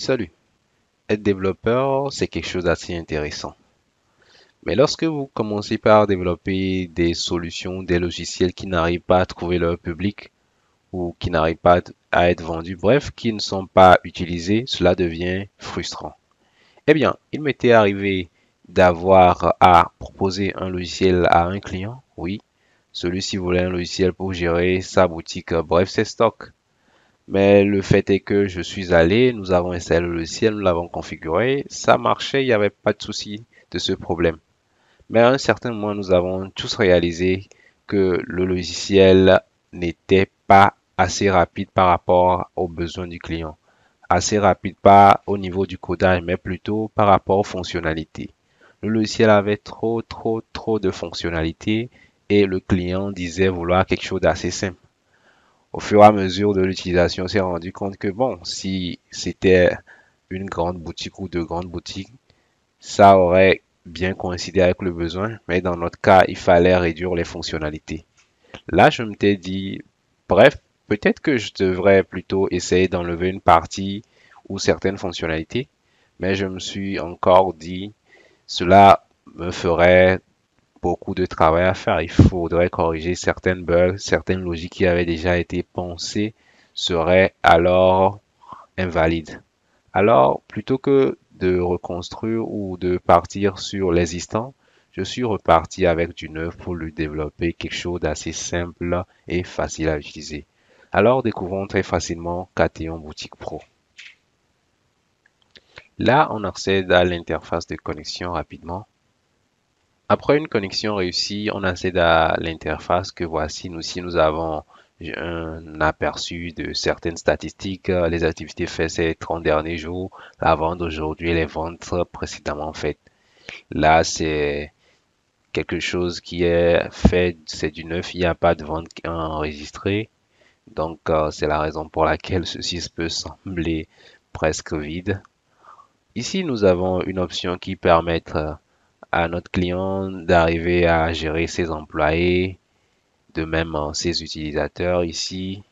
Salut, être développeur, c'est quelque chose d'assez intéressant. Mais lorsque vous commencez par développer des solutions, des logiciels qui n'arrivent pas à trouver leur public ou qui n'arrivent pas à être vendus, bref, qui ne sont pas utilisés, cela devient frustrant. Eh bien, il m'était arrivé d'avoir à proposer un logiciel à un client, oui. Celui-ci voulait un logiciel pour gérer sa boutique, bref, ses stocks. Mais le fait est que je suis allé, nous avons installé le logiciel, nous l'avons configuré, ça marchait, il n'y avait pas de souci de ce problème. Mais à un certain moment, nous avons tous réalisé que le logiciel n'était pas assez rapide par rapport aux besoins du client. Assez rapide pas au niveau du codage, mais plutôt par rapport aux fonctionnalités. Le logiciel avait trop de fonctionnalités et le client disait vouloir quelque chose d'assez simple. Au fur et à mesure de l'utilisation, on s'est rendu compte que bon, si c'était une grande boutique ou deux grandes boutiques, ça aurait bien coïncidé avec le besoin, mais dans notre cas, il fallait réduire les fonctionnalités. Là, je m'étais dit, bref, peut-être que je devrais plutôt essayer d'enlever une partie ou certaines fonctionnalités, mais je me suis encore dit, cela me ferait beaucoup de travail à faire. Il faudrait corriger certaines bugs, certaines logiques qui avaient déjà été pensées seraient alors invalides. Alors, plutôt que de reconstruire ou de partir sur l'existant, je suis reparti avec du neuf pour lui développer quelque chose d'assez simple et facile à utiliser. Alors, découvrons très facilement Catéon Boutique Pro. Là, on accède à l'interface de connexion rapidement. Après une connexion réussie, on accède à l'interface que voici. Nous avons un aperçu de certaines statistiques, les activités faites ces 30 derniers jours, la vente d'aujourd'hui et les ventes précédemment faites. Là, c'est quelque chose qui est fait, c'est du neuf, il n'y a pas de vente enregistrée. Donc, c'est la raison pour laquelle ceci peut sembler presque vide. Ici, nous avons une option qui permet à notre client d'arriver à gérer ses employés, de même ses utilisateurs ici,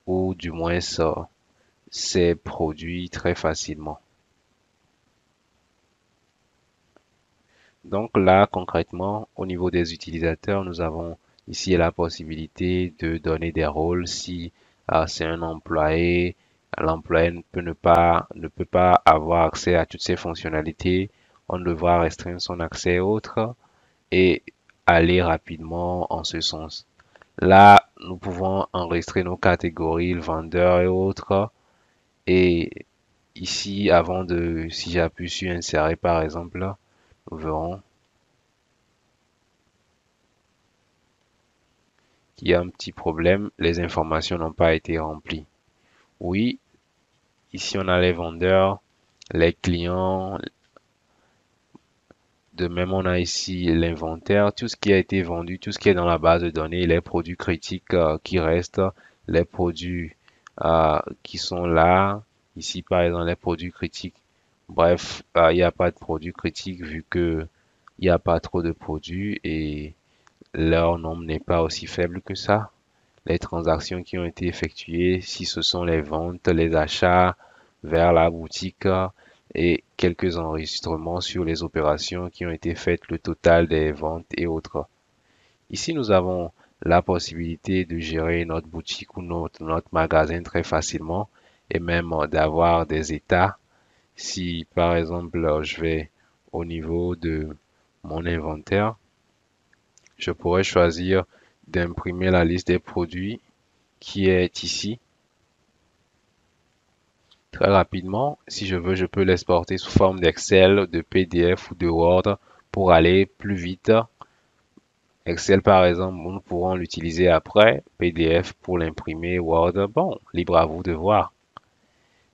ou du moins ses produits très facilement. Donc là, concrètement, au niveau des utilisateurs, nous avons ici la possibilité de donner des rôles si c'est un employé. L'employé ne peut pas avoir accès à toutes ces fonctionnalités. On devra restreindre son accès autres et aller rapidement en ce sens. Là, nous pouvons enregistrer nos catégories, le vendeur et autres. Et ici, si j'appuie sur insérer par exemple, nous verrons qu'il y a un petit problème. Les informations n'ont pas été remplies. Oui, ici on a les vendeurs, les clients. De même, on a ici l'inventaire, tout ce qui a été vendu, tout ce qui est dans la base de données, les produits critiques qui restent, les produits qui sont là. Ici, par exemple, les produits critiques. Bref, il n'y a pas de produits critiques vu que il n'y a pas trop de produits et leur nombre n'est pas aussi faible que ça. Les transactions qui ont été effectuées, si ce sont les ventes, les achats vers la boutique et quelques enregistrements sur les opérations qui ont été faites, le total des ventes et autres. Ici, nous avons la possibilité de gérer notre boutique ou notre magasin très facilement et même d'avoir des états. Si par exemple, je vais au niveau de mon inventaire, je pourrais choisir d'imprimer la liste des produits qui est ici. Très rapidement, si je veux, je peux l'exporter sous forme d'Excel, de PDF ou de Word pour aller plus vite. Excel, par exemple, nous pourrons l'utiliser après. PDF pour l'imprimer, Word, bon, libre à vous de voir.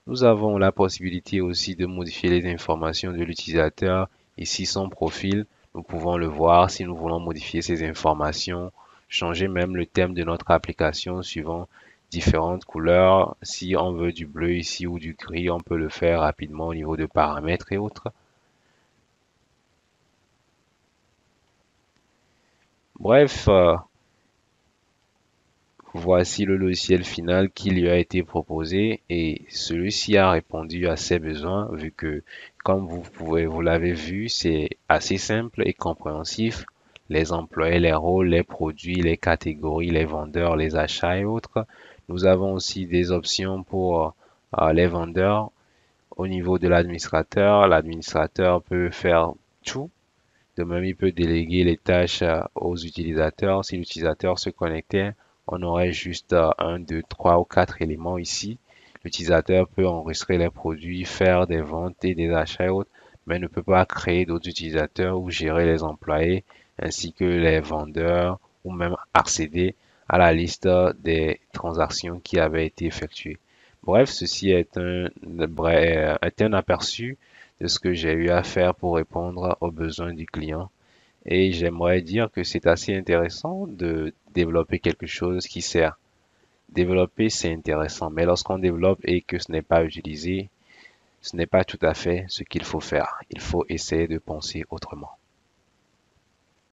Nous avons la possibilité aussi de modifier les informations de l'utilisateur. Ici, son profil, nous pouvons le voir si nous voulons modifier ces informations, changer même le thème de notre application suivant différentes couleurs. Si on veut du bleu ici ou du gris, on peut le faire rapidement au niveau de paramètres et autres. Bref, Voici le logiciel final qui lui a été proposé et celui-ci a répondu à ses besoins vu que, comme vous l'avez vu, c'est assez simple et compréhensif. Les employés, les rôles, les produits, les catégories, les vendeurs, les achats et autres. Nous avons aussi des options pour les vendeurs. Au niveau de l'administrateur, l'administrateur peut faire tout. De même, il peut déléguer les tâches aux utilisateurs. Si l'utilisateur se connectait, on aurait juste un, deux, trois ou quatre éléments ici. L'utilisateur peut enregistrer les produits, faire des ventes et des achats et autres, mais ne peut pas créer d'autres utilisateurs ou gérer les employés ainsi que les vendeurs ou même accéder à la liste des transactions qui avaient été effectuées. Bref, ceci est un aperçu de ce que j'ai eu à faire pour répondre aux besoins du client. Et j'aimerais dire que c'est assez intéressant de développer quelque chose qui sert. Développer, c'est intéressant, mais lorsqu'on développe et que ce n'est pas utilisé, ce n'est pas tout à fait ce qu'il faut faire. Il faut essayer de penser autrement.